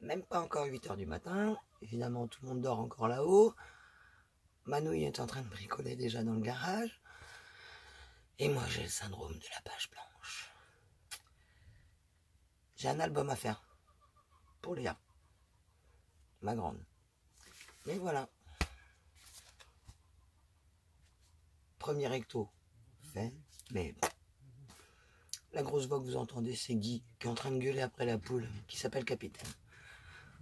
même pas encore 8 h du matin. Évidemment, tout le monde dort encore là-haut. Manouille est en train de bricoler déjà dans le garage. Et moi, j'ai le syndrome de la page blanche. J'ai un album à faire. Pour Léa. Ma grande. Mais voilà. Premier recto fait. Mais la grosse voix que vous entendez, c'est Guy qui est en train de gueuler après la poule qui s'appelle Capitaine.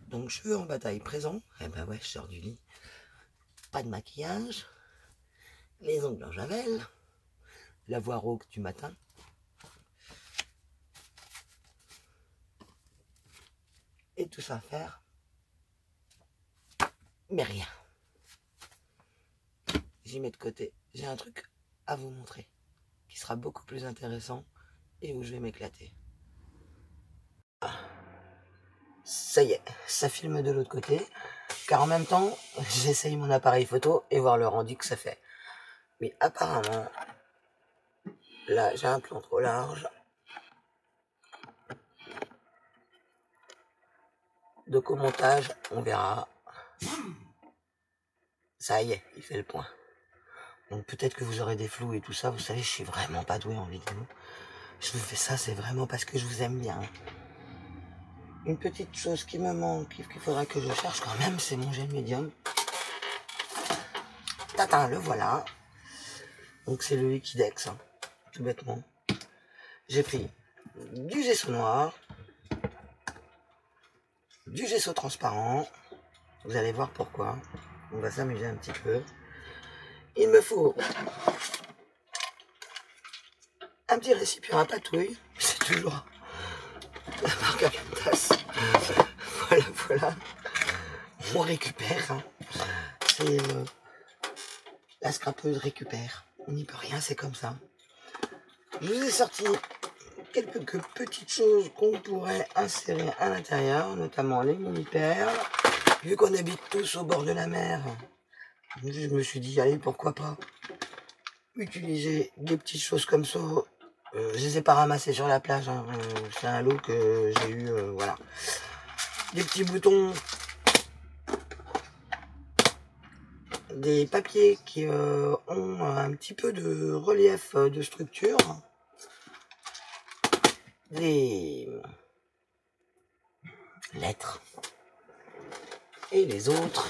Donc cheveux en bataille présent. Eh ben ouais, je sors du lit. Pas de maquillage. Les ongles en javel. La voix rauque du matin. Et tout ça à faire. Mais rien. J'y mets de côté. J'ai un truc à vous montrer qui sera beaucoup plus intéressant et où je vais m'éclater. Ça y est, ça filme de l'autre côté, car en même temps, j'essaye mon appareil photo et voir le rendu que ça fait. Mais apparemment, là, j'ai un plan trop large. Donc au montage, on verra. Ça y est, il fait le point. Donc peut-être que vous aurez des flous et tout ça. Vous savez, je suis vraiment pas doué en vidéo. Je vous fais ça, c'est vraiment parce que je vous aime bien. Une petite chose qui me manque, qu'il faudra que je cherche quand même, c'est mon gel médium. Tatin, le voilà. Donc c'est le Liquidex, hein, tout bêtement. J'ai pris du gesso noir, du gesso transparent. Vous allez voir pourquoi. On va s'amuser un petit peu. Il me faut un petit récipient à patouille. C'est toujours la marque Aventas. Voilà, voilà. On récupère. Hein. C'est la scrapeuse récupère. On n'y peut rien, c'est comme ça. Je vous ai sorti quelques petites choses qu'on pourrait insérer à l'intérieur, notamment les mini-perles. Vu qu'on habite tous au bord de la mer, je me suis dit, allez, pourquoi pas utiliser des petites choses comme ça. Je les ai pas ramassées sur la plage, hein. C'est un lot que j'ai eu, voilà. Des petits boutons, des papiers qui ont un petit peu de relief de structure, des lettres et les autres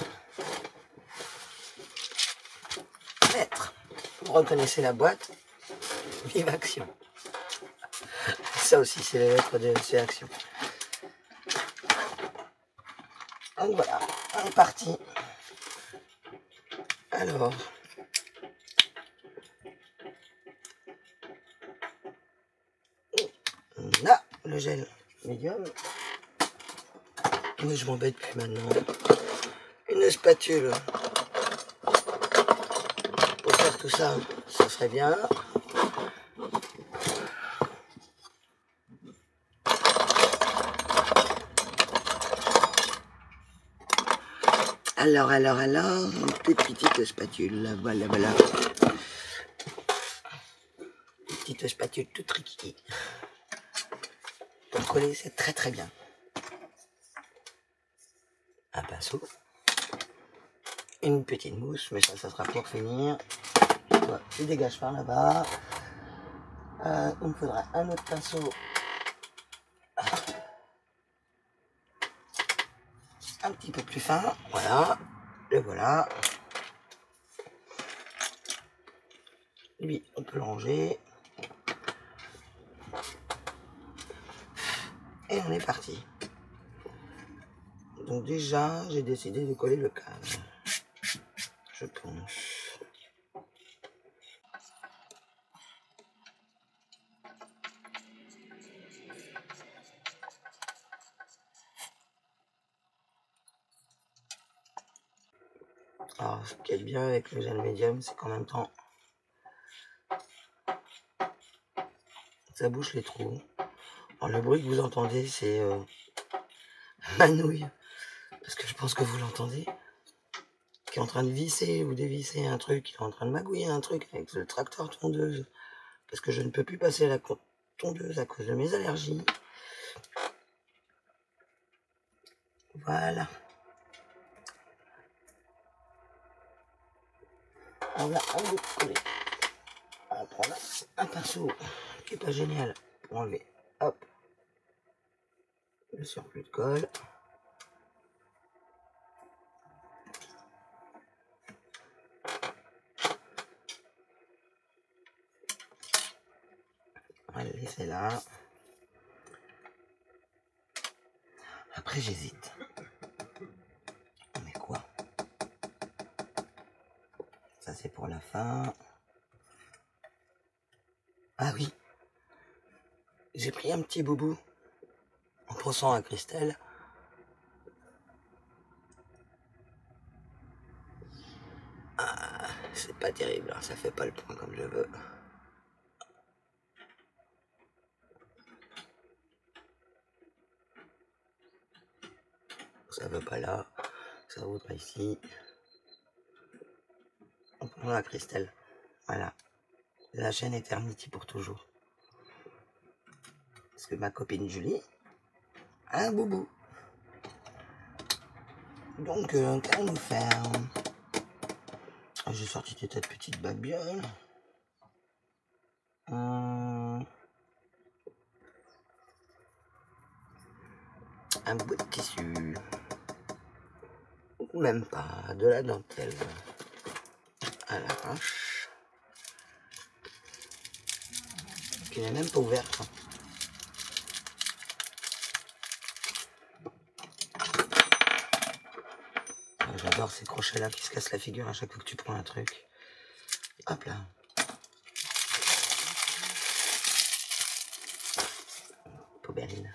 lettres. Vous reconnaissez la boîte, Vive Action. Ça aussi, c'est les lettres de LC Action. Donc voilà, on est parti. Alors, on a le gel médium. Moi, je m'embête plus maintenant. Une spatule pour faire tout ça, ça serait bien. Alors, une petite spatule, voilà. Une petite spatule toute tricky. Pour coller, c'est très très bien. Un pinceau. Une petite mousse, mais ça sera pour finir. Voilà, je dégage par là-bas. Il me faudra un autre pinceau. Un petit peu plus fin, voilà. Le voilà. Lui, on peut le ranger. Et on est parti. Donc déjà, j'ai décidé de coller le cadre. Je pense. Alors, ce qui est bien avec le gel médium, c'est qu'en même temps, ça bouche les trous. Alors, le bruit que vous entendez, c'est Manouille, parce que je pense que vous l'entendez, qui est en train de visser ou dévisser un truc, qui est en train de magouiller un truc avec le tracteur tondeuse, parce que je ne peux plus passer la tondeuse à cause de mes allergies. Voilà. On va coller. On va prendre un pinceau qui est pas génial pour enlever. Hop. Le surplus de colle. On va le laisser là. Après j'hésite. On met quoi? Ça c'est pour la fin. Ah oui. J'ai pris un petit boubou. En pensant à Christelle. Ah, c'est pas terrible, hein, ça fait pas le point comme je veux. Ça veut pas là, ça voudrait ici. On prend la Christelle. Voilà. La chaîne Eternity pour toujours. Parce que ma copine Julie a un boubou. Donc, qu'allons-nous faire? J'ai sorti des tas de petites babioles. Un bout de tissu. Même pas, de la dentelle. À l'arrache. Qui n'est même pas ouverte. J'adore ces crochets là qui se cassent la figure à chaque fois que tu prends un truc. Hop là. Poubelle.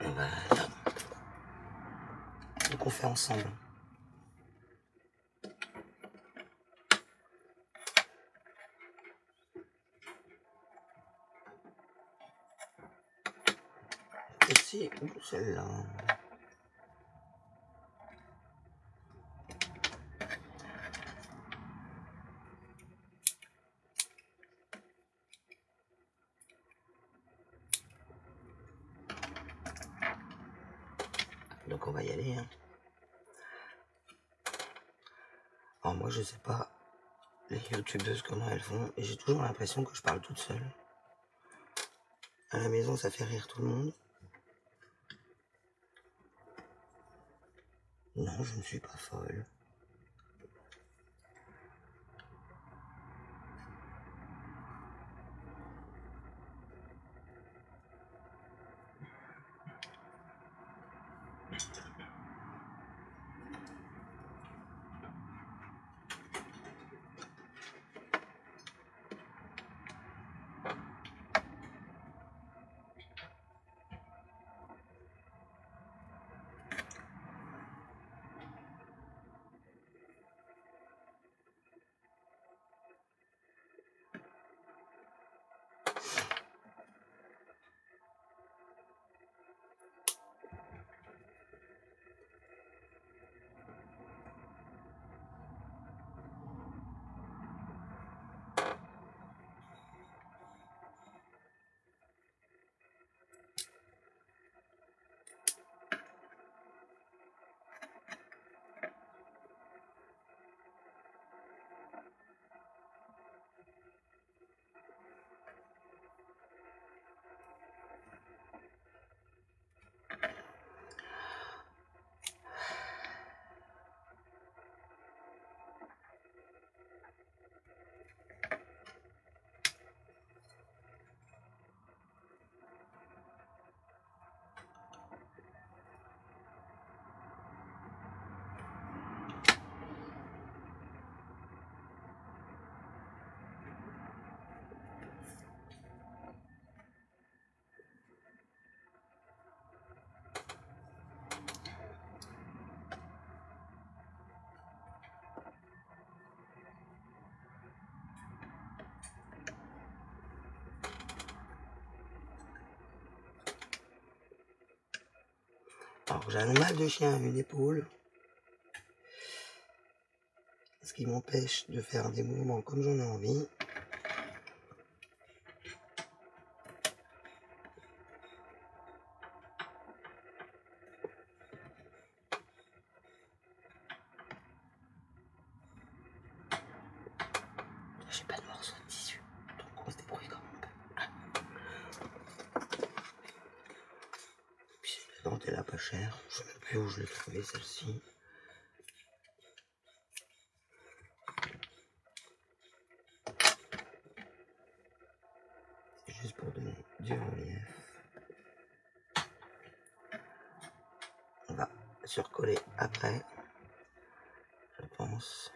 Voilà. Donc on fait ensemble. Celle-ci ou celle-là. Donc on va y aller. Hein. Alors moi je sais pas les youtubeuses comment elles font et j'ai toujours l'impression que je parle toute seule. À la maison ça fait rire tout le monde. Non, je ne suis pas folle. Alors j'ai un mal de chien à une épaule. Ce qui m'empêche de faire des mouvements comme j'en ai envie. j'ai pas de morceau de tissu, donc on se débrouille comme on peut. Puis c'est la dentelle à pas cher, je sais même plus où je l'ai trouvée celle-ci. C'est juste pour donner du relief. On va surcoller après, je pense.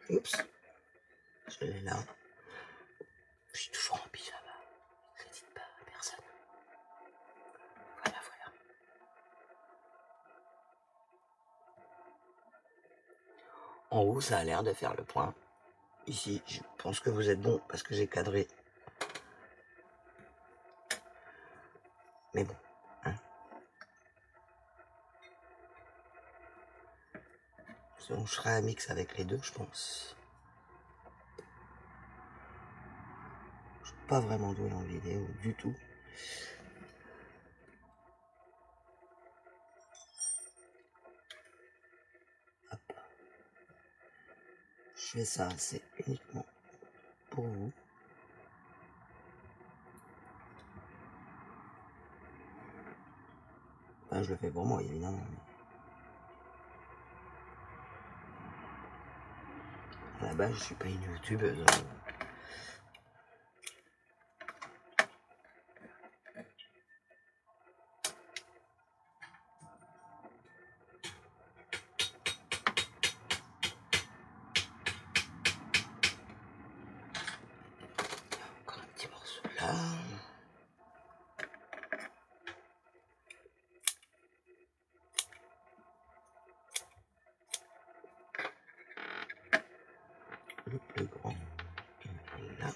Oups, je l'ai là. Je suis toujours en pyjama. Je ne dis pas à personne. Voilà, voilà. En haut, ça a l'air de faire le point. Ici, je pense que vous êtes bon parce que j'ai cadré. Mais bon, hein. On fera un mix avec les deux, je pense. Je suis pas vraiment doué en vidéo du tout. Hop. Je fais ça, c'est uniquement pour vous. Enfin, je le fais pour moi, évidemment. À la base, je suis pas une youtubeuse. Encore un petit morceau là. Le plus grand. Là.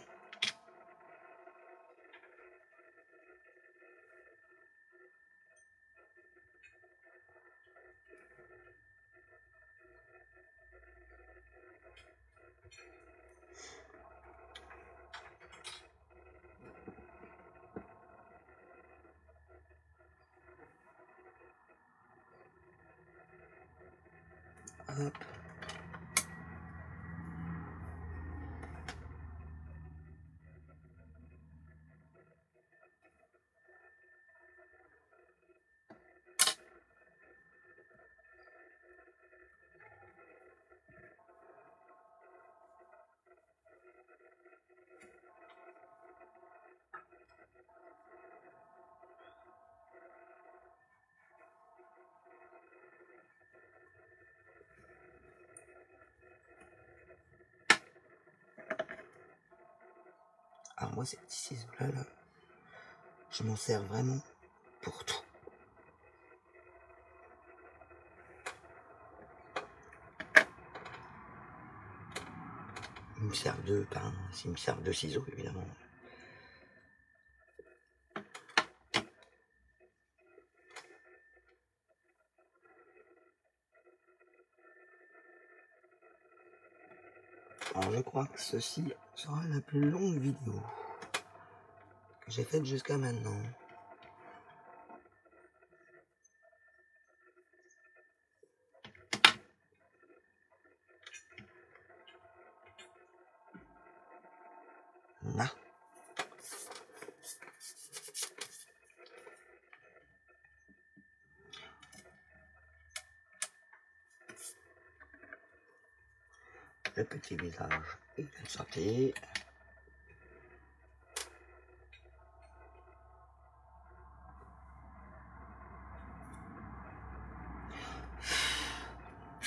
Hop. Alors moi, ces petits ciseaux-là, je m'en sers vraiment pour tout. Ils me servent de pain, s'ils me servent de ciseaux, évidemment. Alors je crois que ceci sera la plus longue vidéo que j'ai faite jusqu'à maintenant. Là. Le petit visage est sorti.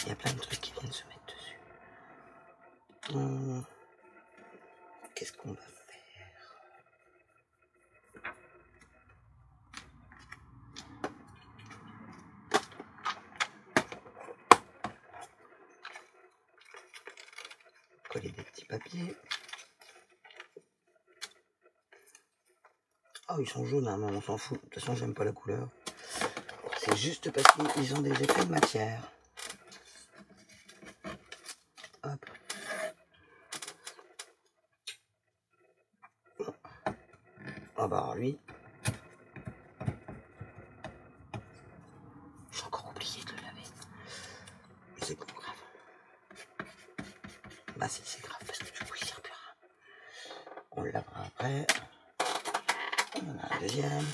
Il y a plein de trucs qui viennent se mettre dessus. Qu'est-ce qu'on va faire? papiers. Oh, ils sont jaunes, hein, mais on s'en fout. De toute façon, j'aime pas la couleur. C'est juste parce qu'ils ont des effets de matière. Hop. Ah bah alors lui. J'ai encore oublié de le laver. C'est pas grave. Bah si, c'est grave parce que du coup il servira. On le lavera après. On en a un deuxième.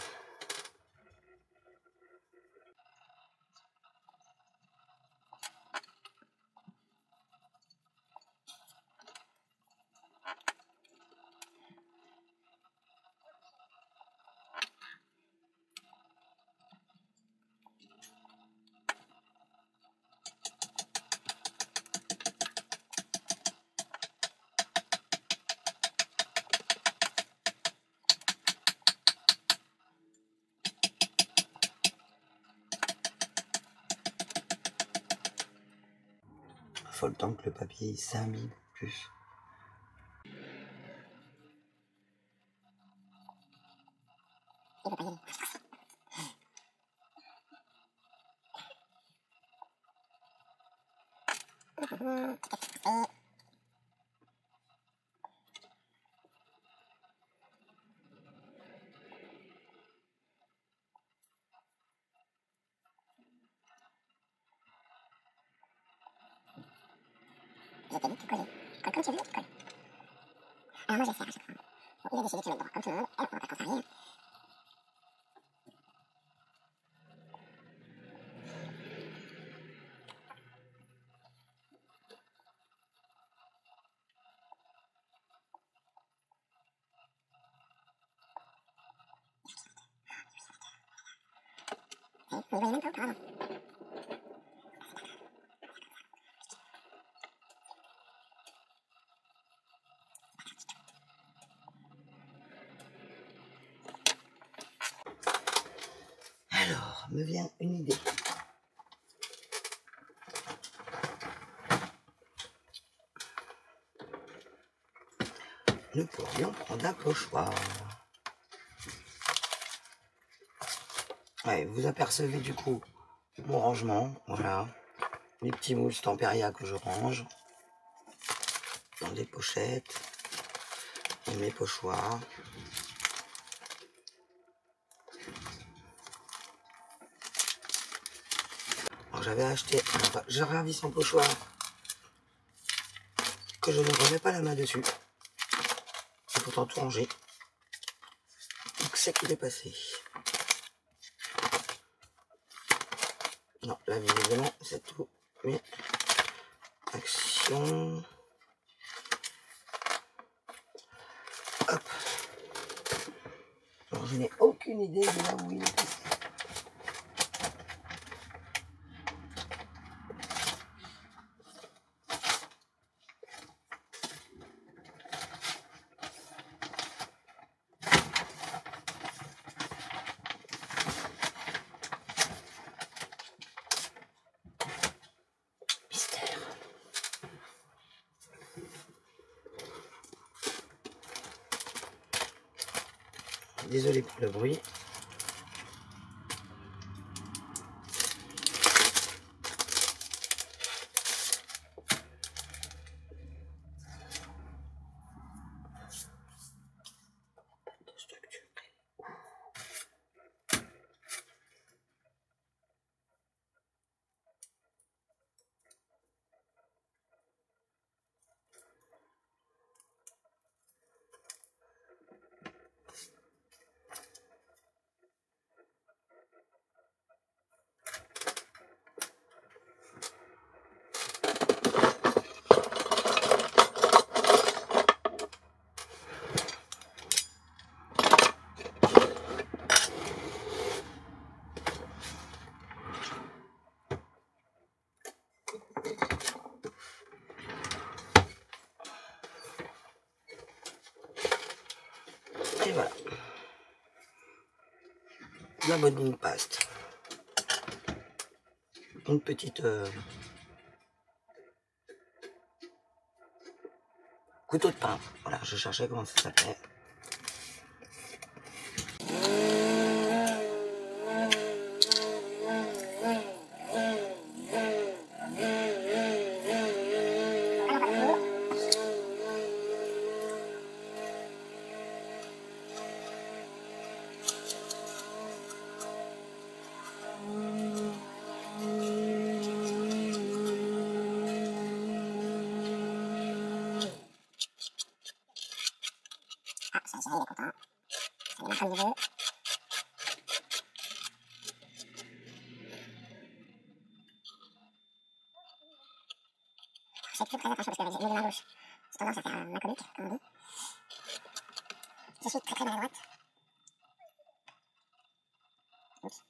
Faut le temps que le papier s'imbibe plus. J'ai dit, tu colles. Tu colles comme tu veux, tu colles. Alors moi, je vais faire à chaque fois. Bon, il a décidé de le mettre droit comme tout le monde. Et on va pas contrarier. Vous voyez même pas ou pas, non? Alors, me vient une idée. Nous pourrions prendre un pochoir. Ouais, vous apercevez du coup mon rangement, voilà. Les petits moules Stamperia que je range dans des pochettes et mes pochoirs. Alors j'avais acheté un Jarvis en pochoir que je ne remets pas la main dessus. Il faut tout ranger. Donc c'est qu'il est passé. Non, là visiblement c'est tout. Mais action. Hop. Alors je n'ai aucune idée de là où il est passé. Désolé pour le bruit. Et voilà. La bonne paste. Une petite couteau de peintre. Voilà, je cherchais comment ça s'appelait. Ah, ça, il est content. Ça démarre comme il veut. Je sais plus très attention parce qu'avec mes mains gauche, j'ai tendance à faire ma comique, comme on dit. Je suis très maladroite. Oups.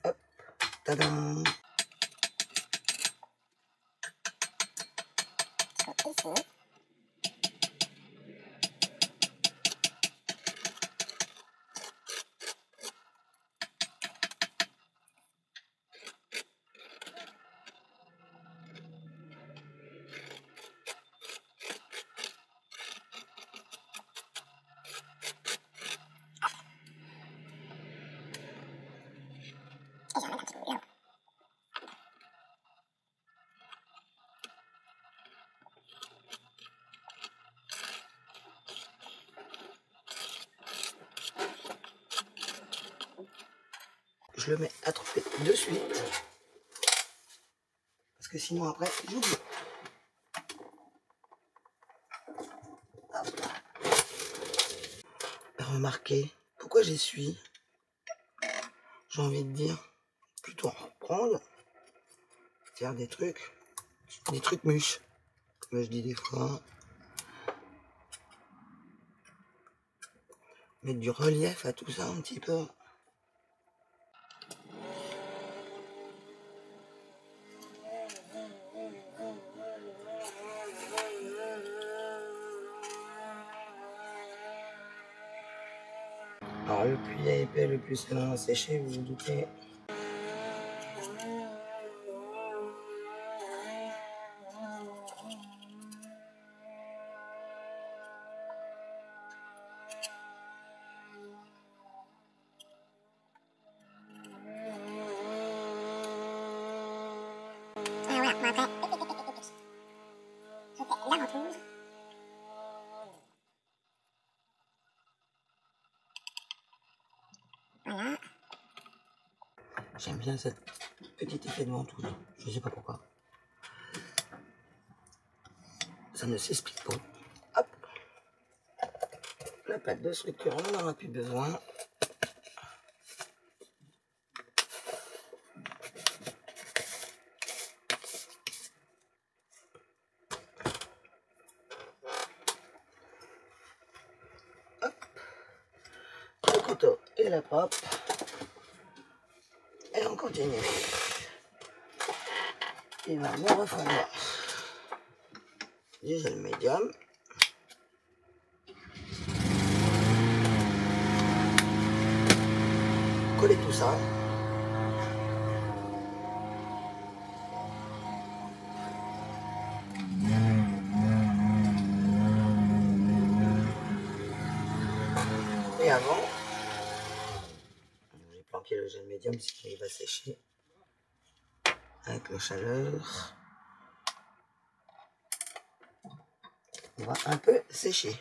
Hop, tadam. Ici. Et j'en ai un petit peu là. Je le mets à tremper de suite. Parce que sinon après, j'oublie. Remarquez, pourquoi j'essuie? J'ai envie de dire, plutôt en reprendre, faire des trucs mûches. Comme je dis des fois. Mettre du relief à tout ça un petit peu. Alors le plus il est épais, le plus c'est long à sécher, vous vous doutez. Ah voilà, bon après, je fais la ventouse. Voilà. J'aime bien cette petite effet de ventouse. Je sais pas pourquoi. Ça ne s'explique pas. Hop. La pâte de structure, on n'en a plus besoin. Le couteau et la pop. Et on continue. Il va me refroidir du gel médium. Coller tout ça. Et avant, j'ai planqué le gel médium parce qu'il va sécher avec la chaleur. On va un peu sécher.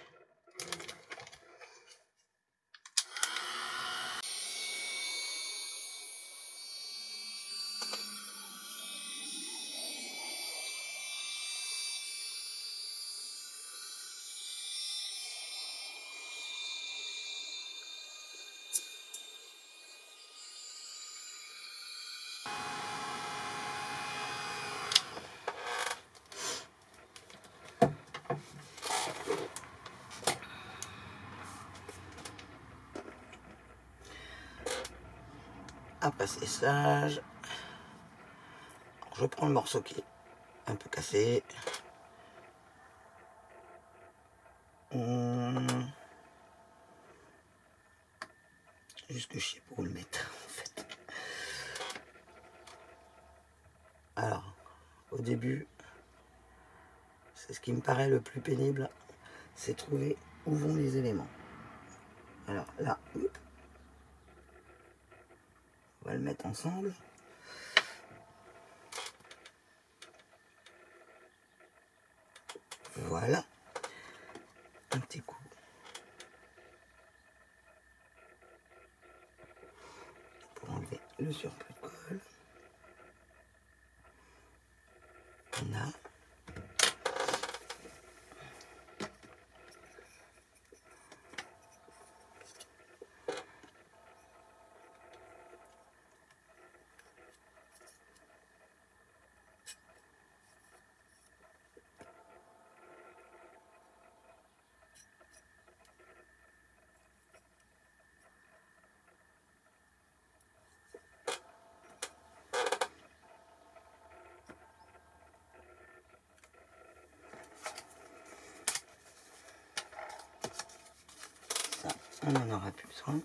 Après séchage, je prends le morceau qui est un peu cassé. Juste que je sais pas où le mettre en fait. Alors, au début, c'est ce qui me paraît le plus pénible, c'est trouver où vont les éléments. Alors là, on va le mettre ensemble. Voilà. Un petit coup. Pour enlever le surplus de colle. On a. Ça, on n'en aura plus besoin.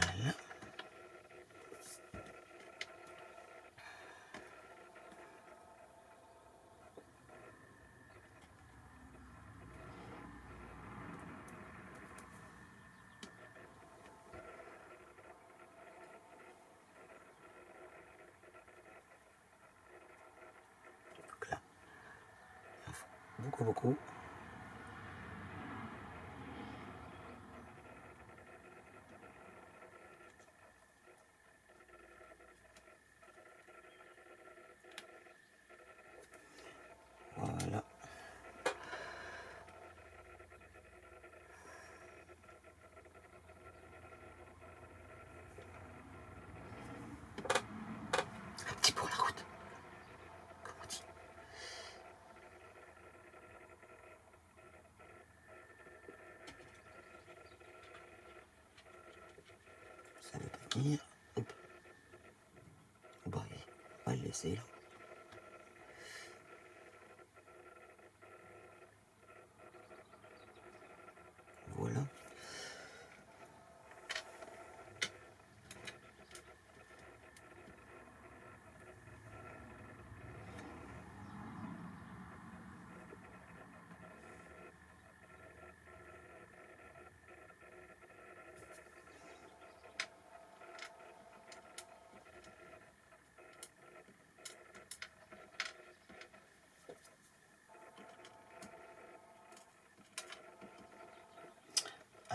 Voilà. Donc là, il faut beaucoup. Voilà. Un petit pour la route. Comme on dit. Ça va pas tenir. Hop. Bah, on va le laisser là. Voilà.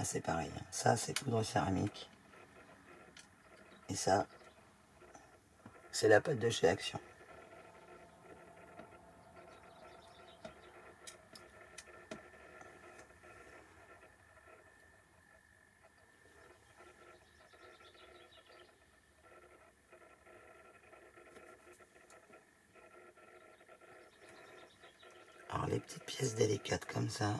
Ah, c'est pareil. Ça, c'est poudre céramique. Et ça, c'est la pâte de chez Action. Alors, les petites pièces délicates comme ça.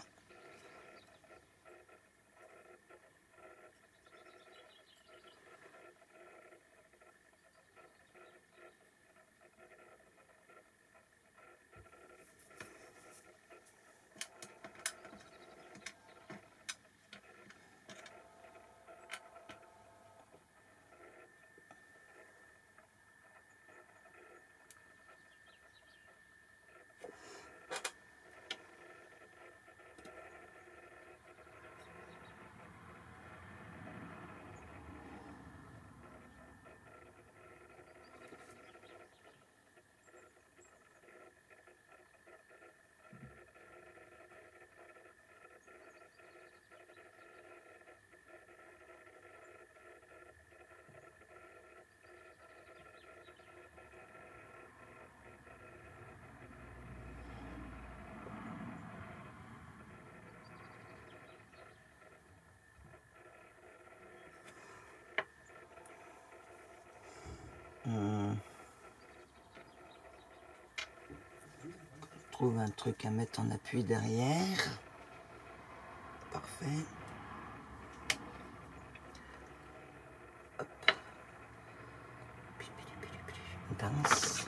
trouve un truc à mettre en appui derrière. Parfait. Hop. Une pince.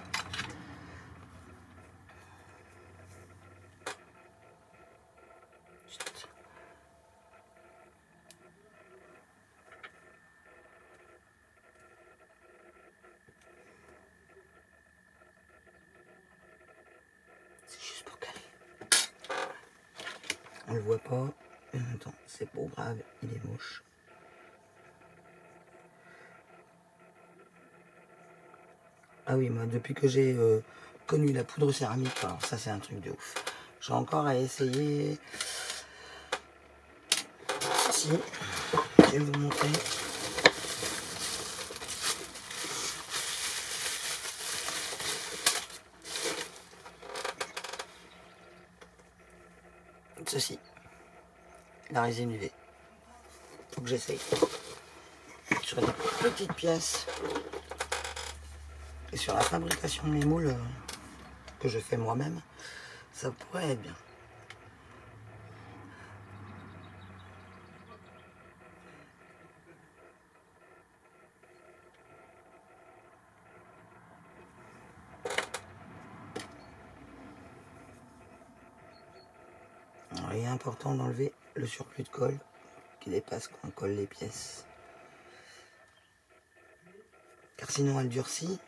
C'est juste pour caler. On le voit pas. Mais en même temps, c'est pas grave, il est moche. Ah oui, moi, depuis que j'ai connu la poudre céramique, alors ça c'est un truc de ouf. J'ai encore à essayer. Si, je vais vous montrer. Ceci, la résine UV. Faut que j'essaye. Sur des petites pièces et sur la fabrication de mes moules que je fais moi-même, ça pourrait être bien. Alors, il est important d'enlever le surplus de colle qui dépasse quand on colle les pièces. Car sinon elle durcit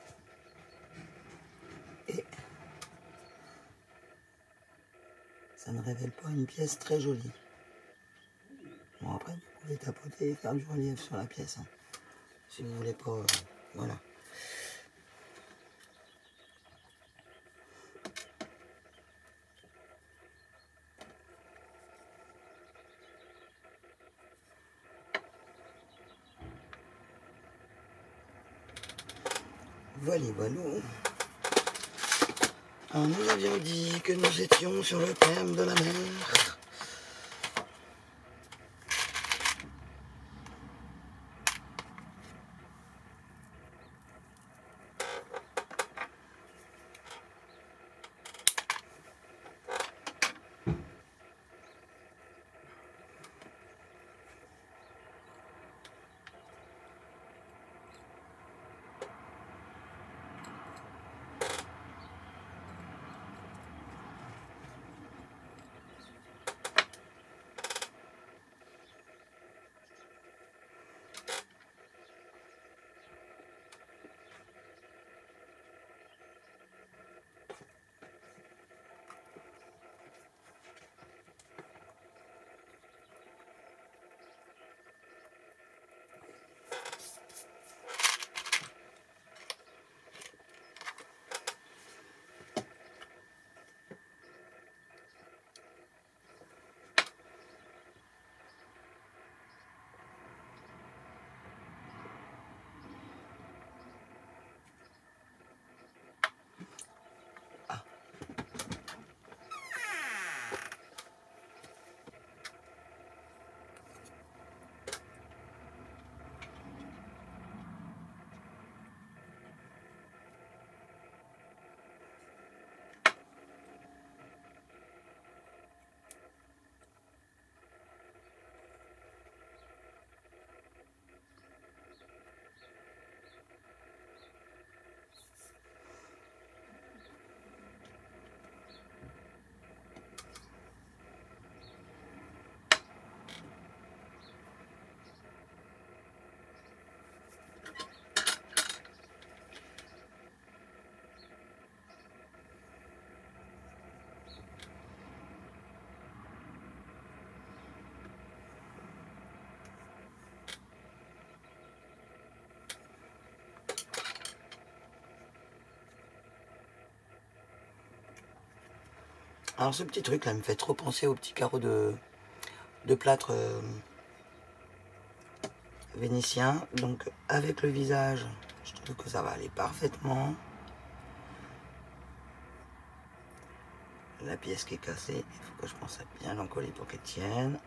et ça ne révèle pas une pièce très jolie. Bon après vous pouvez tapoter et faire du relief sur la pièce. Hein, si vous voulez pas... voilà. Voilà, voilà. Alors, nous avions dit que nous étions sur le thème de la mer. Alors ce petit truc là me fait trop penser au petit carreau de plâtre vénitien. Donc avec le visage, je trouve que ça va aller parfaitement. La pièce qui est cassée, il faut que je pense à bien l'encoller pour qu'elle tienne.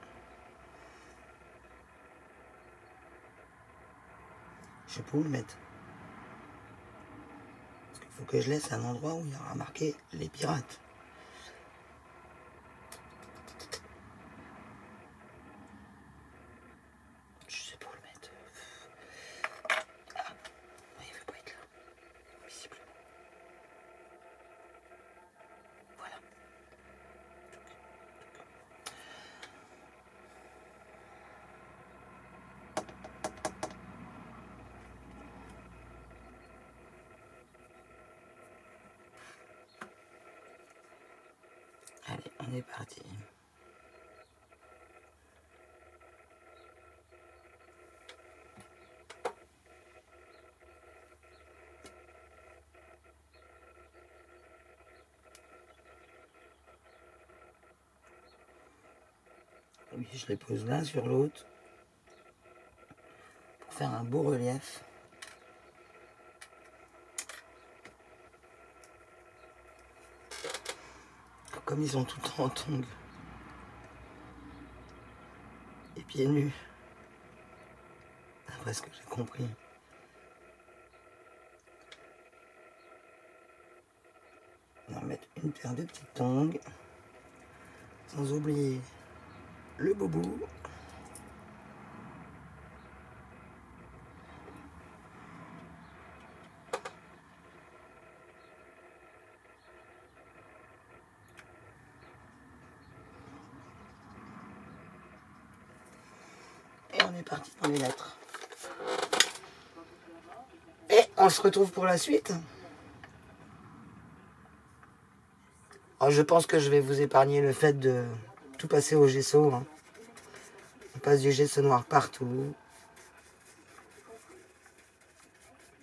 Je sais pas où le mettre. Parce qu'il faut que je laisse un endroit où il y aura marqué les pirates. est parti. Oui, je les pose l'un sur l'autre pour faire un beau relief. Comme ils sont tout le temps en tongs et pieds nus, d'après ce que j'ai compris. On va mettre une paire de petites tongs, sans oublier le boubou. Et on est parti pour les lettres. Et on se retrouve pour la suite. Alors je pense que je vais vous épargner le fait de tout passer au gesso. Hein. On passe du gesso noir partout.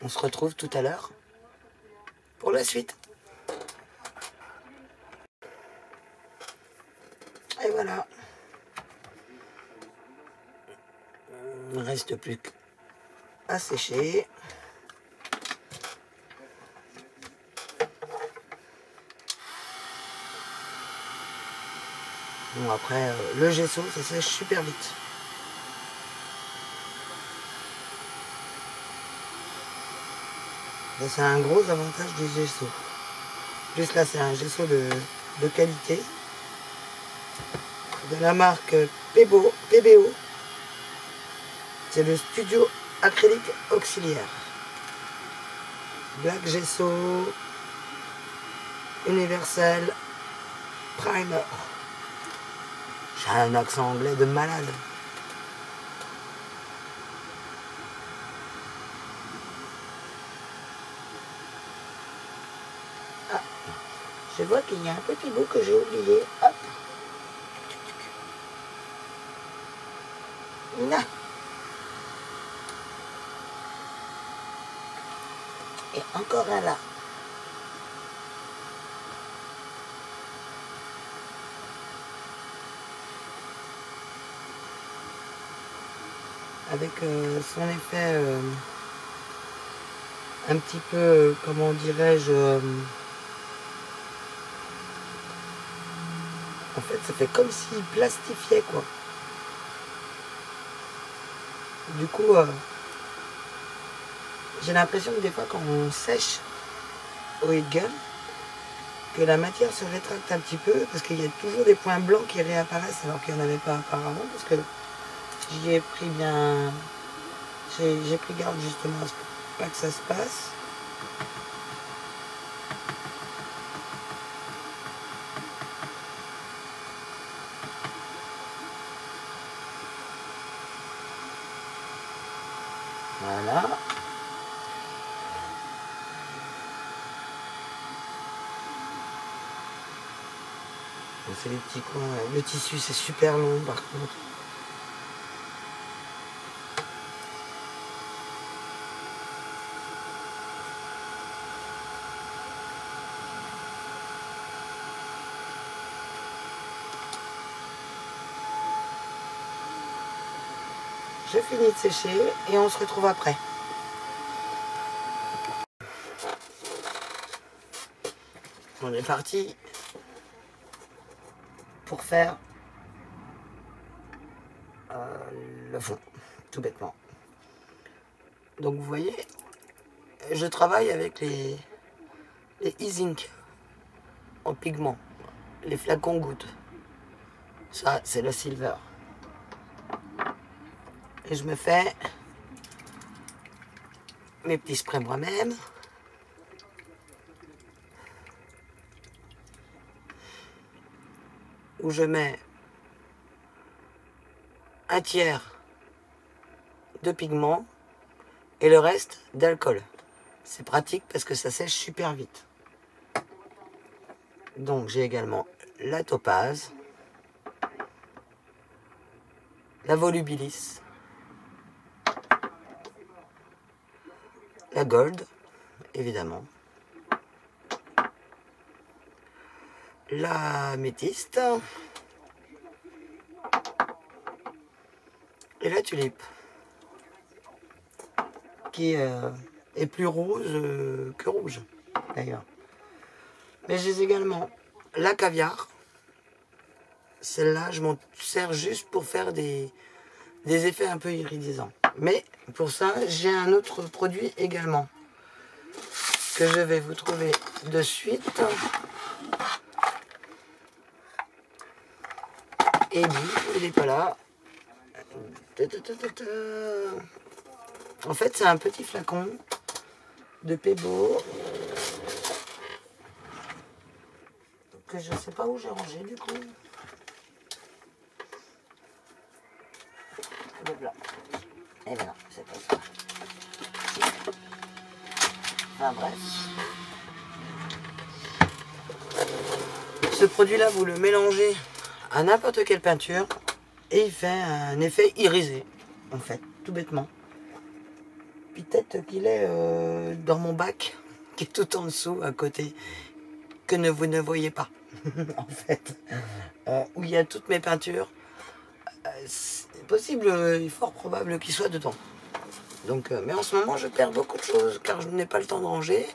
On se retrouve tout à l'heure pour la suite. Et voilà. Il ne reste plus qu'à sécher. Bon, après, le gesso, ça sèche super vite. Et c'est un gros avantage du gesso. Juste là, c'est un gesso de qualité. De la marque PBO. C'est le Studio Acrylique Auxiliaire. Black Gesso Universel Primer. J'ai un accent anglais de malade. Ah, je vois qu'il y a un petit bout que j'ai oublié. Hop. Là. Et encore un là. Avec son effet un petit peu, comment dirais-je, en fait ça fait comme s'il plastifiait quoi. Du coup, j'ai l'impression que des fois quand on sèche au heat gun, que la matière se rétracte un petit peu parce qu'il y a toujours des points blancs qui réapparaissent alors qu'il n'y en avait pas apparemment parce que j'y ai pris bien, j'ai pris garde justement à ce pas que ça se passe. Voilà. Bon, c'est les petits coins. Le tissu c'est super long par contre. Je finis de sécher et on se retrouve après. On est parti pour faire le fond, tout bêtement. Donc vous voyez, je travaille avec les e-zinc en pigment, les flacons gouttes. Ça, c'est le silver. Et je me fais mes petits sprays moi-même. Où je mets un tiers de pigment et le reste d'alcool. C'est pratique parce que ça sèche super vite. Donc j'ai également la topaze, la volubilis, la gold, évidemment, la métiste et la tulipe, qui est plus rose que rouge, d'ailleurs. Mais j'ai également la caviar. Celle-là, je m'en sers juste pour faire des effets un peu iridescents. Mais pour ça, j'ai un autre produit également que je vais vous trouver de suite. Et lui, il n'est pas là. En fait, c'est un petit flacon de Pebo que je ne sais pas où j'ai rangé du coup. Là. Et ben non, c'est pas ça. Enfin bref. Ce produit-là, vous le mélangez à n'importe quelle peinture et il fait un effet irisé, en fait, tout bêtement. Peut-être qu'il est dans mon bac, qui est tout en dessous, à côté, que vous ne voyez pas, en fait, où il y a toutes mes peintures. C'est possible, il est fort probable qu'il soit dedans. Donc, mais en ce moment, je perds beaucoup de choses, car je n'ai pas le temps de ranger.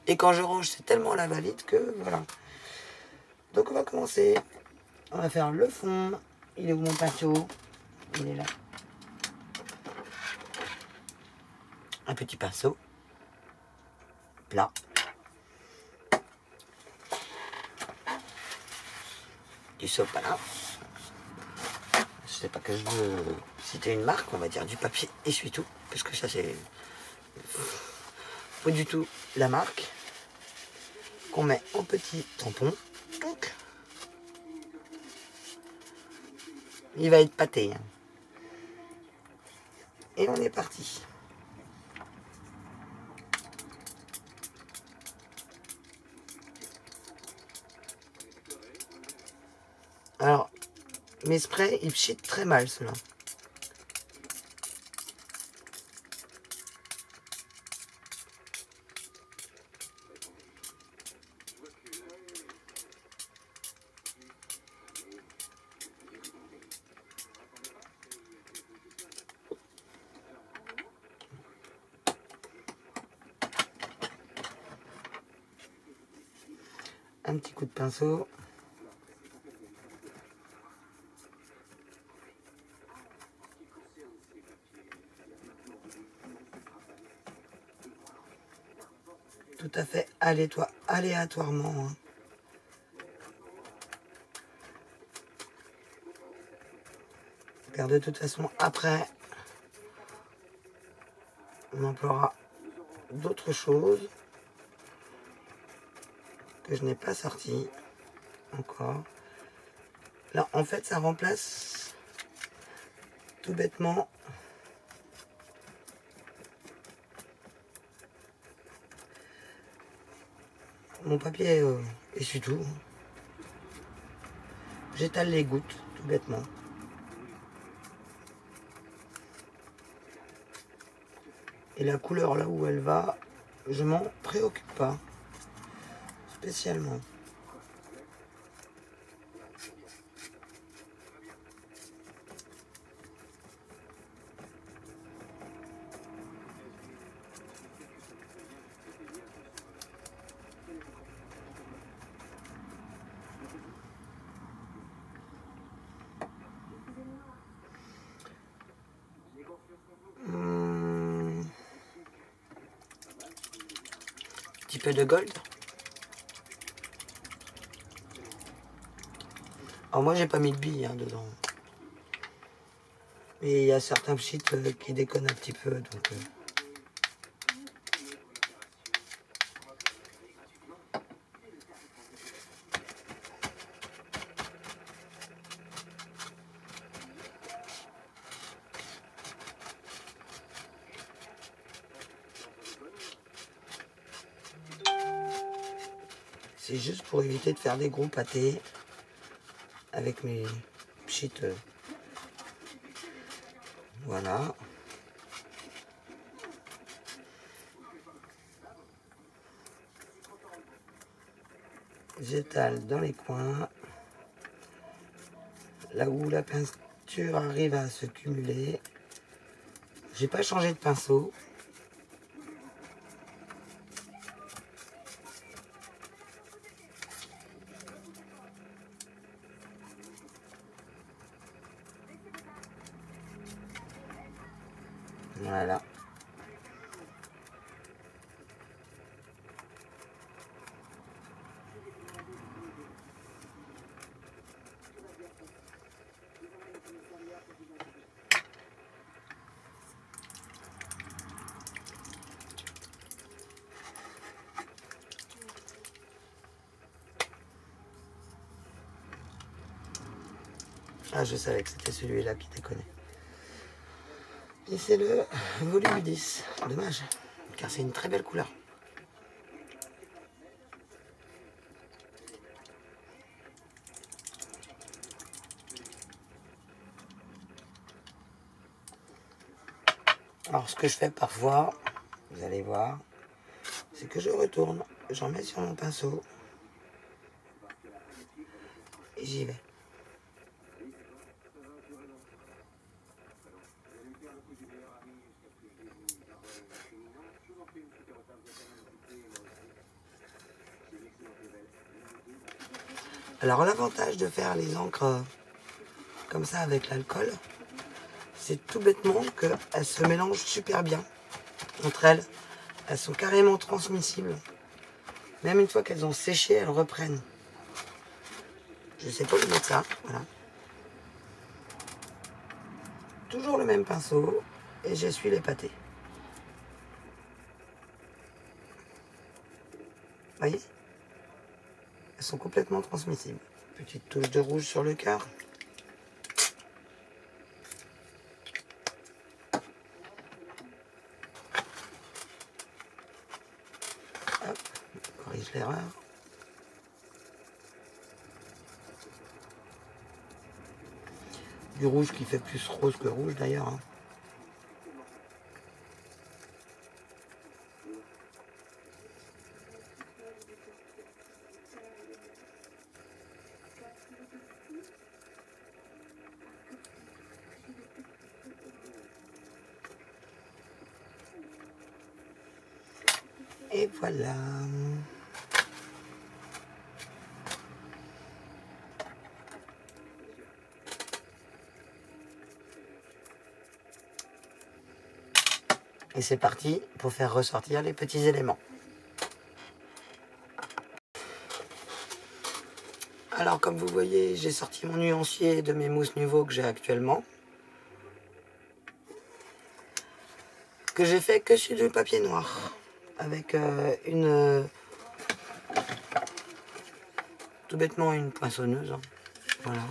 Et quand je range, c'est tellement à la va-vite que, voilà. Donc, on va commencer. On va faire le fond. Il est où mon pinceau? Il est là. Un petit pinceau. Plat. Du sopalin. Je sais pas que je veux citer une marque, on va dire du papier essuie-tout, parce que ça c'est pas du tout la marque, qu'on met en petit tampon. Donc, il va être pâté. Hein. Et on est parti. Alors, mes sprays, ils pchit très mal, ceux-là. Un petit coup de pinceau. Tout à fait aléatoirement. Hein. Car de toute façon, après, on emploiera d'autres choses que je n'ai pas sorties encore. Là, en fait, ça remplace tout bêtement mon papier essuie-tout. J'étale les gouttes, tout bêtement. Et la couleur là où elle va, je m'en préoccupe pas spécialement. Petit peu de gold. Alors moi j'ai pas mis de billes hein, dedans. Mais il y a certains pchits qui déconnent un petit peu donc. C'est juste pour éviter de faire des gros pâtés. avec mes petites... voilà. J'étale dans les coins, là où la peinture arrive à se cumuler. J'ai pas changé de pinceau. Voilà. Ah, je savais que c'était celui-là qui déconnait. Et c'est le volume 10. Dommage, car c'est une très belle couleur. Alors, ce que je fais parfois, vous allez voir, c'est que je retourne, j'en mets sur mon pinceau et j'y vais. Alors l'avantage de faire les encres comme ça avec l'alcool, c'est tout bêtement qu'elles se mélangent super bien entre elles. Elles sont carrément transmissibles. Même une fois qu'elles ont séché, elles reprennent. Je sais pas où mettre ça, voilà. Toujours le même pinceau et j'essuie les pâtés. Vous voyez? Elles sont complètement transmissibles. Petite touche de rouge sur le cœur. Hop, on corrige l'erreur. Du rouge qui fait plus rose que rouge d'ailleurs. Hein. Et voilà. Et c'est parti pour faire ressortir les petits éléments. Alors comme vous voyez, j'ai sorti mon nuancier de mes mousses Nuvo que j'ai actuellement. Que j'ai fait que sur du papier noir. Avec tout bêtement une poinçonneuse. Hein. Voilà.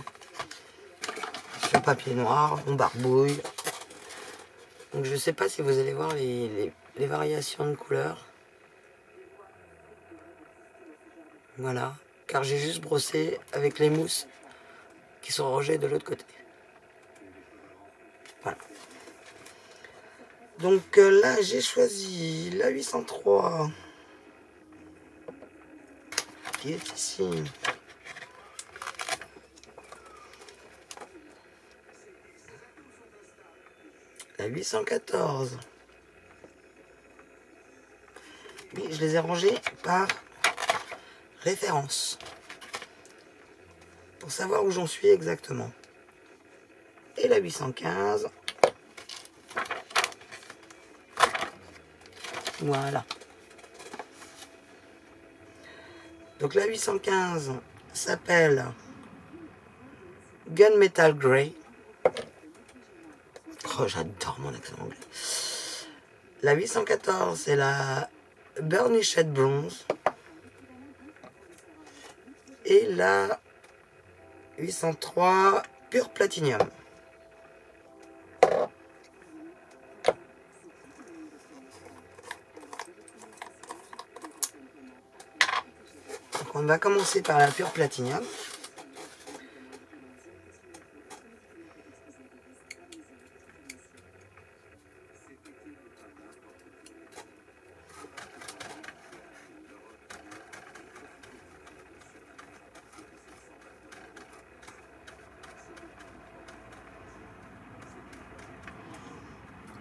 Sur papier noir, on barbouille. Donc je ne sais pas si vous allez voir les variations de couleurs. Voilà. Car j'ai juste brossé avec les mousses qui sont rangées de l'autre côté. Voilà. Donc là j'ai choisi la 803 qui est ici. La 814. Oui, je les ai rangés par référence. Pour savoir où j'en suis exactement. Et la 815. Voilà. Donc la 815 s'appelle Gunmetal Grey. Oh, j'adore mon accent anglais. La 814, c'est la Burnished Bronze. Et la 803 Pure Platinum. Donc on va commencer par la Pure Platinum.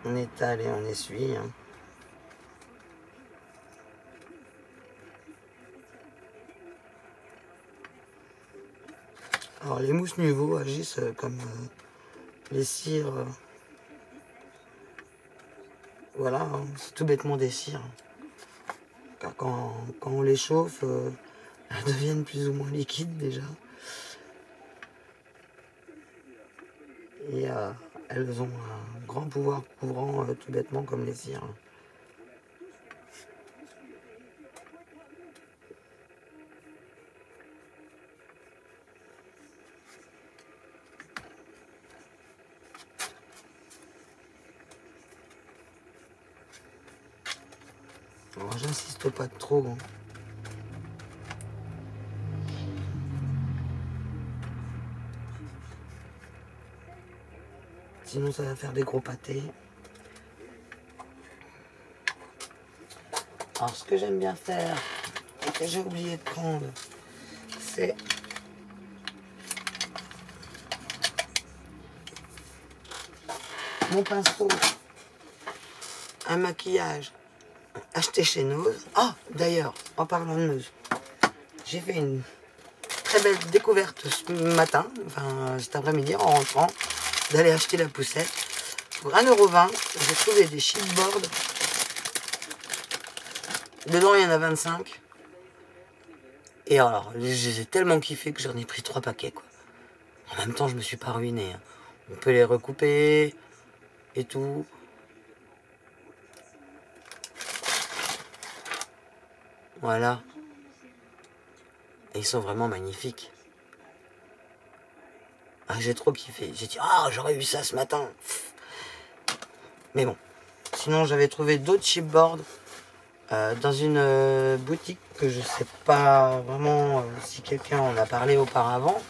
On étale et on essuie. Hein. Alors les mousses Nuvo agissent comme les cires. Voilà, hein, c'est tout bêtement des cires. Car quand on les chauffe, elles deviennent plus ou moins liquides déjà. Et elles ont un grand pouvoir couvrant tout bêtement comme les cires. Alors j'insiste pas trop. Hein. Sinon ça va faire des gros pâtés. Alors ce que j'aime bien faire, et que j'ai oublié de prendre, c'est mon pinceau à maquillage acheté chez Nose. Ah, d'ailleurs, en parlant de Nose, j'ai fait une très belle découverte ce matin, enfin cet après-midi en rentrant, d'aller acheter la poussette. Pour 1,20 €, j'ai trouvé des chipboards. Dedans, il y en a 25. Et alors, j'ai tellement kiffé que j'en ai pris 3 paquets, quoi. En même temps, je me suis pas ruiné. Hein. On peut les recouper et tout. Voilà. Et ils sont vraiment magnifiques. Ah, j'ai trop kiffé. J'ai dit, ah, j'aurais eu ça ce matin. Mais bon. Sinon, j'avais trouvé d'autres chipboards dans une boutique que je sais pas vraiment si quelqu'un en a parlé auparavant.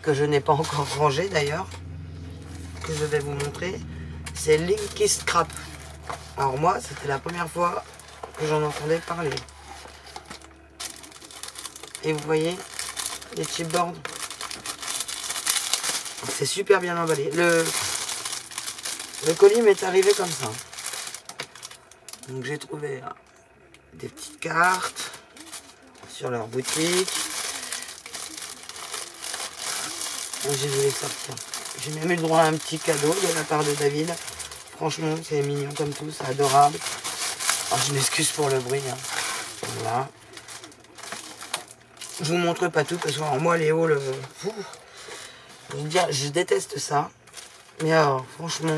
Que je n'ai pas encore rangé d'ailleurs. Que je vais vous montrer. C'est Linky Scrap. Alors moi, c'était la première fois que j'en entendais parler. Et vous voyez, les chipboards, c'est super bien emballé. Le colis m'est arrivé comme ça. Donc j'ai trouvé des petites cartes sur leur boutique. J'ai voulu sortir. J'ai même eu le droit à un petit cadeau de la part de David. Franchement, c'est mignon comme tout, c'est adorable. Alors, je m'excuse pour le bruit. Hein. Voilà. Je vous montre pas tout parce que alors, moi les hauls, je veux dire, je déteste ça. Mais alors, franchement,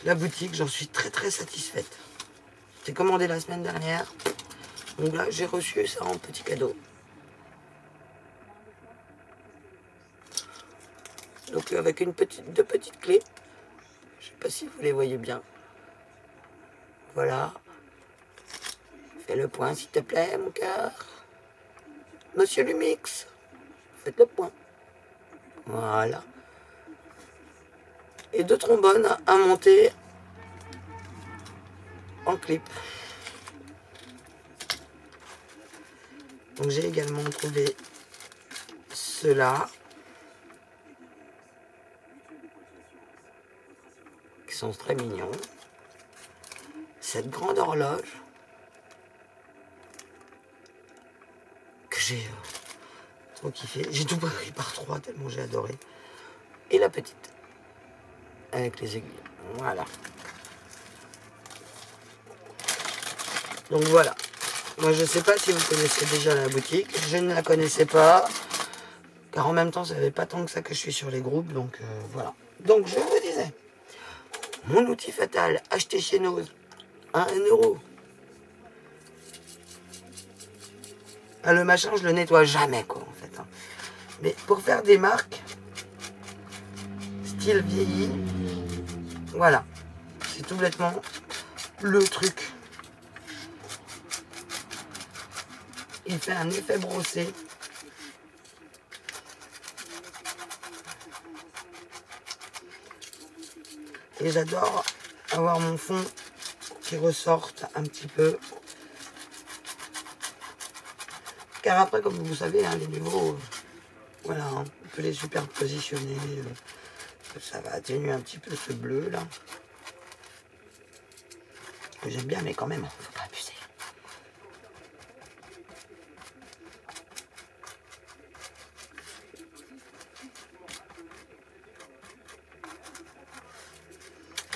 la boutique, j'en suis très très satisfaite. J'ai commandé la semaine dernière. Donc là, j'ai reçu ça en petit cadeau. Donc avec deux petites clés. Je sais pas si vous les voyez bien. Voilà. Fais le point s'il te plaît, mon cœur. Monsieur Lumix, faites le point. Voilà. Et 2 trombones à monter en clip. Donc j'ai également trouvé ceux-là. Qui sont très mignons. Cette grande horloge. Que j'ai trop kiffé. J'ai tout pris par 3 tellement j'ai adoré. Et la petite. Avec les aiguilles. Voilà. Donc voilà. Moi je sais pas si vous connaissez déjà la boutique. Je ne la connaissais pas. Car en même temps ça fait pas tant que ça que je suis sur les groupes. Donc voilà. Donc je vous disais. Mon outil fatal acheté chez Nose à 1 €. Ah, le machin je le nettoie jamais quoi en fait. Hein. Mais pour faire des marques style vieilli. Voilà. C'est tout bêtement le truc. Il fait un effet brossé. Et j'adore avoir mon fond qui ressorte un petit peu. Car après, comme vous savez, hein, les niveaux, voilà, hein, on peut les superpositionner. Ça va atténuer un petit peu ce bleu là. que j'aime bien, mais quand même, faut pas abuser.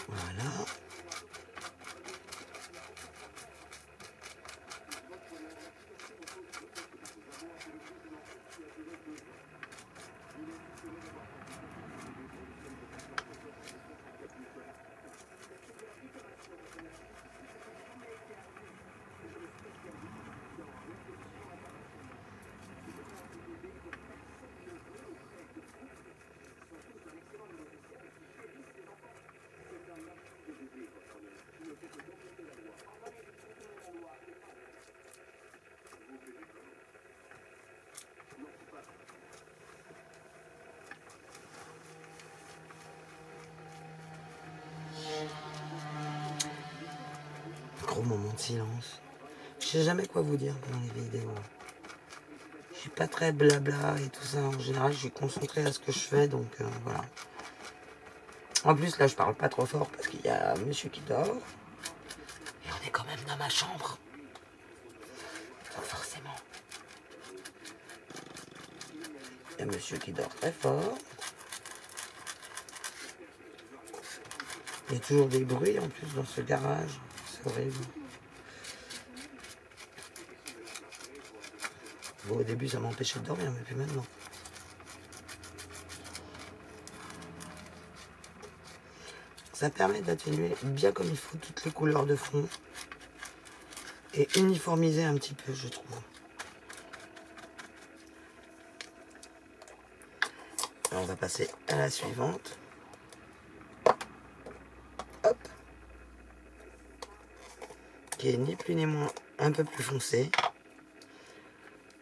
Voilà. Gros moment de silence. Je sais jamais quoi vous dire pendant les vidéos. Je suis pas très blabla et tout ça. En général, je suis concentré à ce que je fais, donc voilà. En plus, là, je parle pas trop fort parce qu'il y a monsieur qui dort. Et on est quand même dans ma chambre. Donc forcément. Il y a monsieur qui dort très fort. Il y a toujours des bruits en plus dans ce garage. C'est horrible. Bon, au début, ça m'empêchait de dormir, mais plus maintenant. Ça permet d'atténuer bien comme il faut toutes les couleurs de fond et uniformiser un petit peu, je trouve. Alors, on va passer à la suivante. Hop. Qui est ni plus ni moins un peu plus foncé.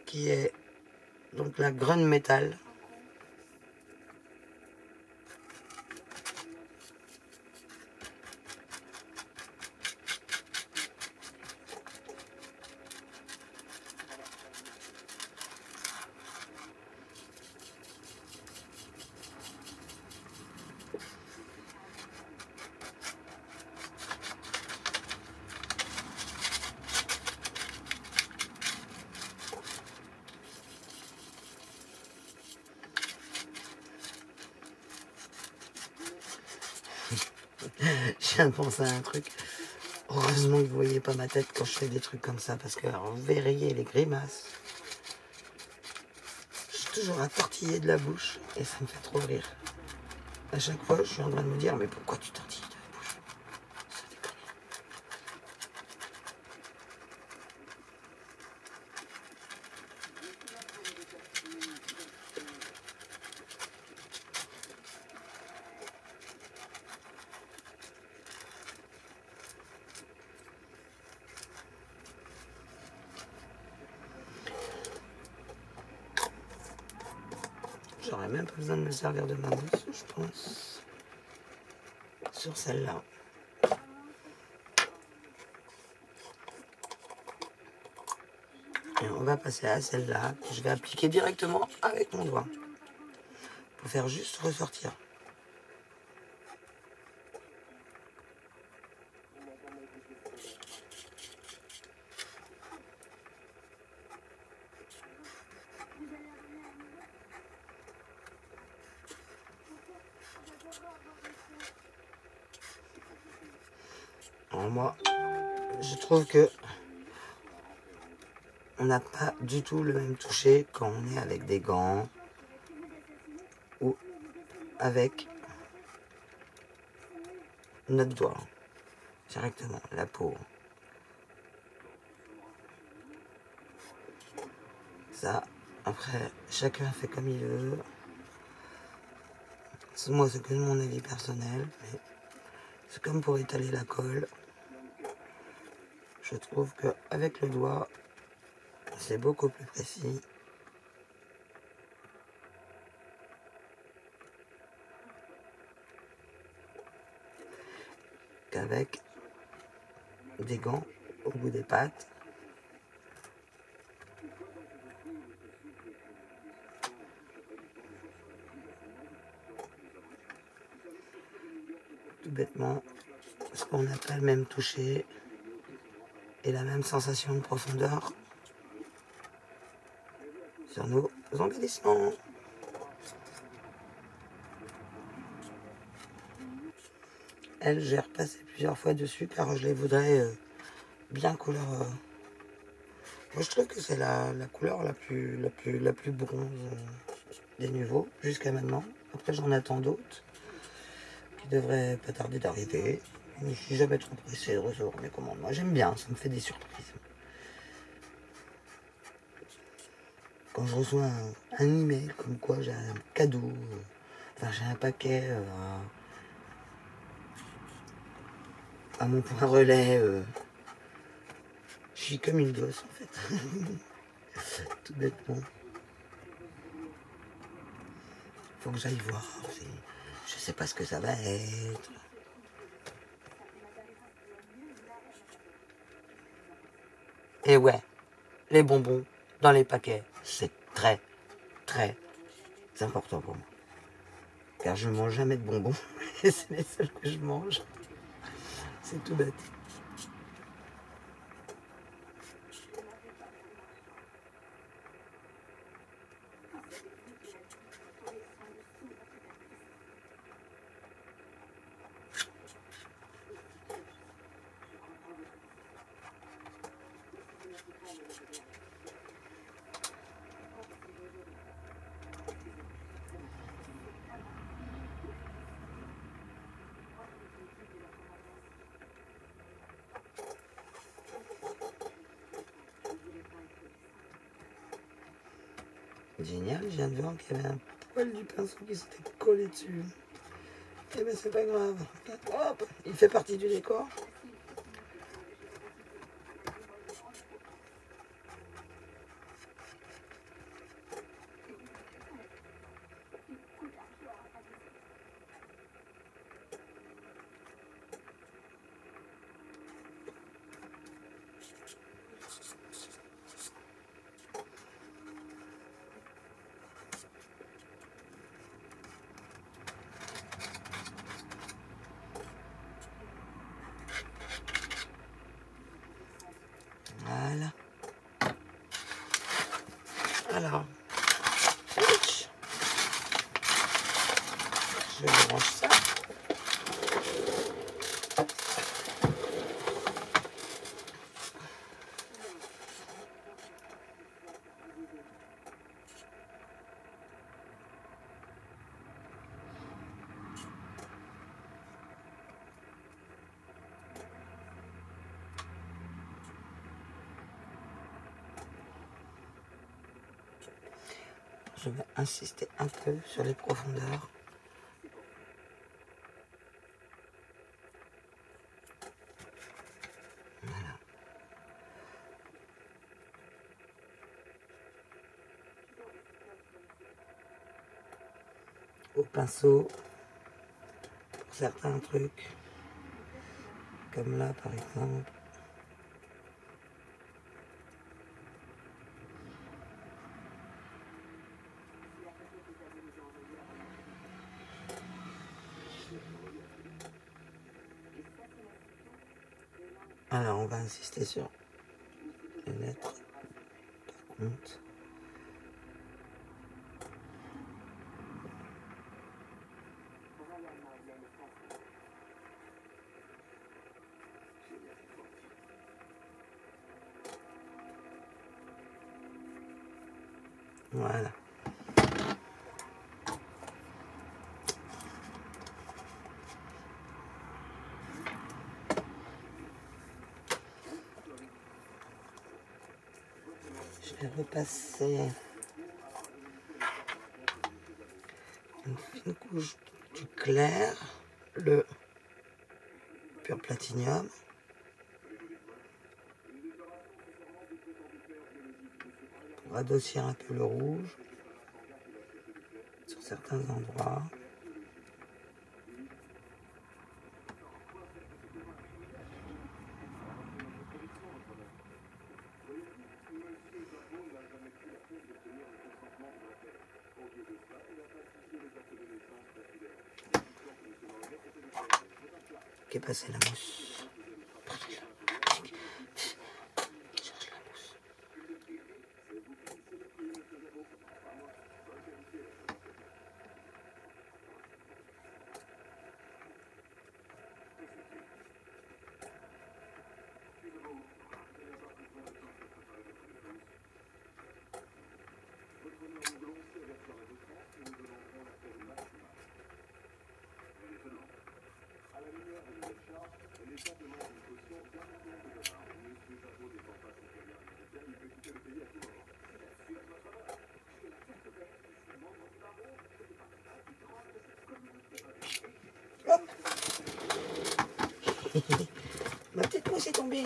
Qui est donc la Grun Metal. Je viens de penser à un truc. Heureusement que vous voyez pas ma tête quand je fais des trucs comme ça, parce que alors, vous verriez les grimaces. Je suis toujours à tortiller de la bouche et ça me fait trop rire. À chaque fois, je suis en train de me dire, mais pourquoi tu tortilles de la bouche? Ça déconne. J'aurais même pas besoin de me servir de ma mousse, je pense. Sur celle-là. Et on va passer à celle-là, que je vais appliquer directement avec mon doigt. Pour faire juste ressortir. Alors moi, je trouve que on n'a pas du tout le même toucher quand on est avec des gants ou avec notre doigt. Directement, la peau. Ça, après, chacun fait comme il veut. Moi, c'est que mon avis personnel, mais c'est comme pour étaler la colle. Je trouve qu'avec le doigt, c'est beaucoup plus précis. Qu'avec des gants au bout des pattes. Tout bêtement, parce qu'on n'a pas le même toucher. et la même sensation de profondeur sur nos embellissements. Elle, j'ai repassé plusieurs fois dessus car je les voudrais bien couleur. Moi, je trouve que c'est la couleur la plus bronze des nouveaux jusqu'à maintenant. Après, j'en attends d'autres qui devraient pas tarder d'arriver. Je suis jamais trop pressé de recevoir mes commandes. Moi, j'aime bien, ça me fait des surprises. Quand je reçois un email comme quoi j'ai un cadeau, enfin j'ai un paquet à mon point relais, je suis comme une gosse en fait, tout bêtement. Faut que j'aille voir, je sais pas ce que ça va être. Et ouais, les bonbons dans les paquets, c'est très important pour moi. Car je mange jamais de bonbons, et c'est les seuls que je mange. C'est tout bête. Génial, je viens de voir qu'il y avait un poil du pinceau qui s'était collé dessus. Eh ben c'est pas grave. Hop, il fait partie du décor. Voilà. Alors, je range ça. Je vais insister un peu sur les profondeurs. Voilà. Au pinceau, pour certains trucs, comme là par exemple. Alors on va insister sur les lettres par contre. Voilà. Je vais repasser une fine couche du clair, le pur platinium. Pour adoucir un peu le rouge sur certains endroits. Qu'est passé la mousse? Hop. Ma petite mousse est tombée.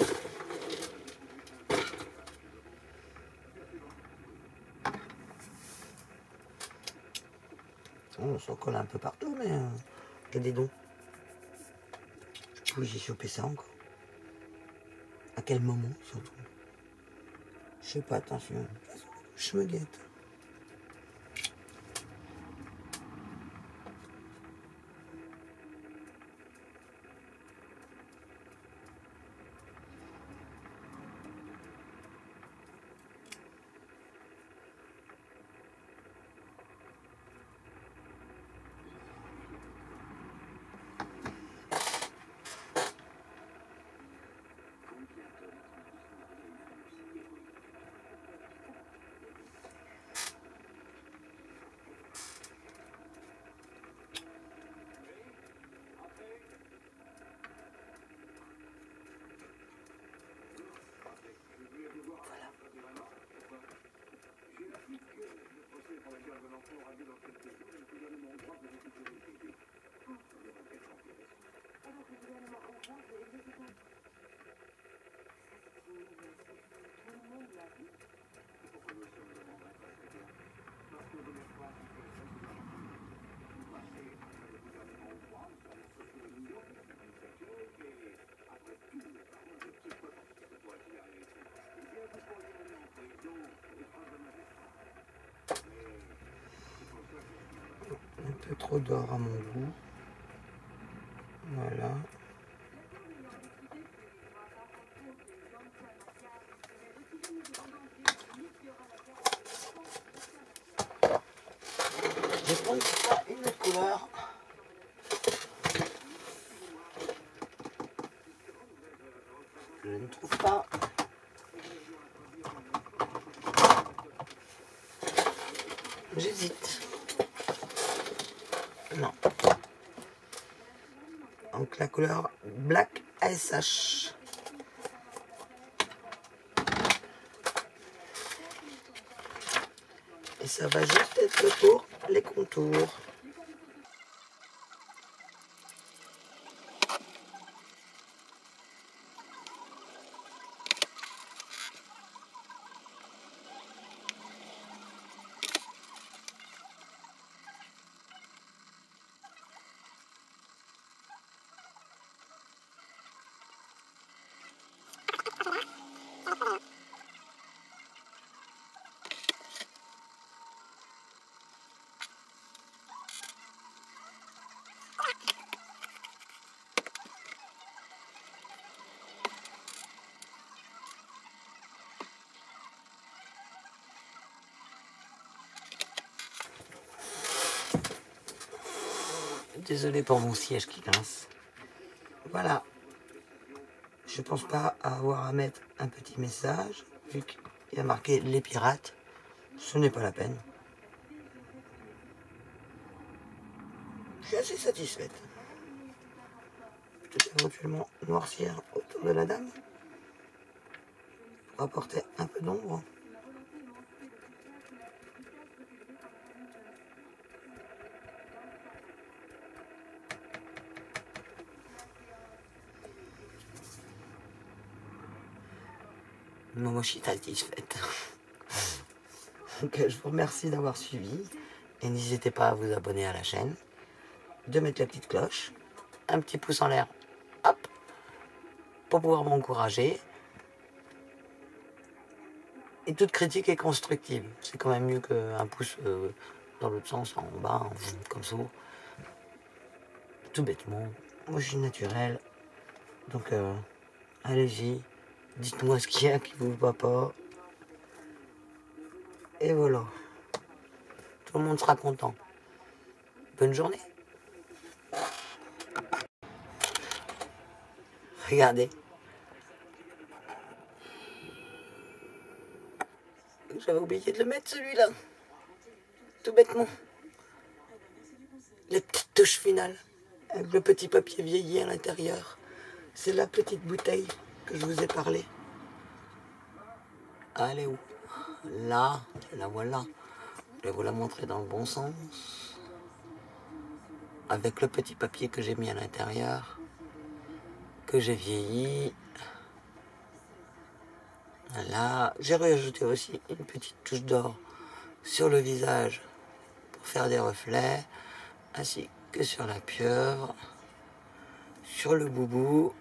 On s'en colle un peu partout, mais il y a des dons. Où j'ai chopé ça encore? À quel moment surtout? Je sais pas, attention. Je me guette. Un peu trop d'or à mon goût. Voilà. Je vais prendre ça une autre couleur. Je ne trouve pas. J'hésite. Non. Donc la couleur Black ASH. Et ça va juste être pour les contours. Désolé pour mon siège qui grince. Voilà. Je pense pas avoir à mettre un petit message, vu qu'il y a marqué les pirates. Ce n'est pas la peine. Je suis assez satisfaite. Peut-être éventuellement noircir autour de la dame pour apporter un peu d'ombre. Non, moi je suis satisfaite. Donc je vous remercie d'avoir suivi et n'hésitez pas à vous abonner à la chaîne, de mettre la petite cloche, un petit pouce en l'air, hop, pour pouvoir m'encourager. Et toute critique est constructive. C'est quand même mieux qu'un pouce dans l'autre sens, en bas, comme ça. Tout bêtement. Moi je suis naturel. Donc allez-y. Dites-moi ce qu'il y a qui vous va pas. Et voilà. Tout le monde sera content. Bonne journée. Regardez. J'avais oublié de le mettre celui-là. Tout bêtement. La petite touche finale. Avec le petit papier vieilli à l'intérieur. C'est la petite bouteille que je vous ai parlé. Elle est où? Là, la voilà. Je vais vous la montrer dans le bon sens. Avec le petit papier que j'ai mis à l'intérieur, que j'ai vieilli. Là, j'ai rajouté aussi une petite touche d'or sur le visage pour faire des reflets, ainsi que sur la pieuvre, sur le boubou.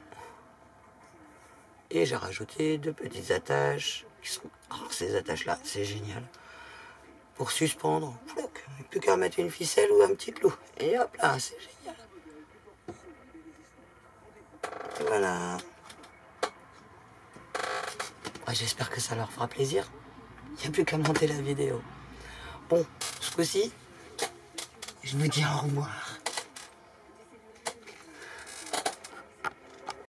Et j'ai rajouté deux petites attaches qui sont... Oh, ces attaches-là, c'est génial. Pour suspendre, il n'y a plus qu'à mettre une ficelle ou un petit clou. Et hop là, c'est génial. Voilà. Ah, j'espère que ça leur fera plaisir. Il n'y a plus qu'à monter la vidéo. Bon, ce coup-ci, je vous dis au revoir.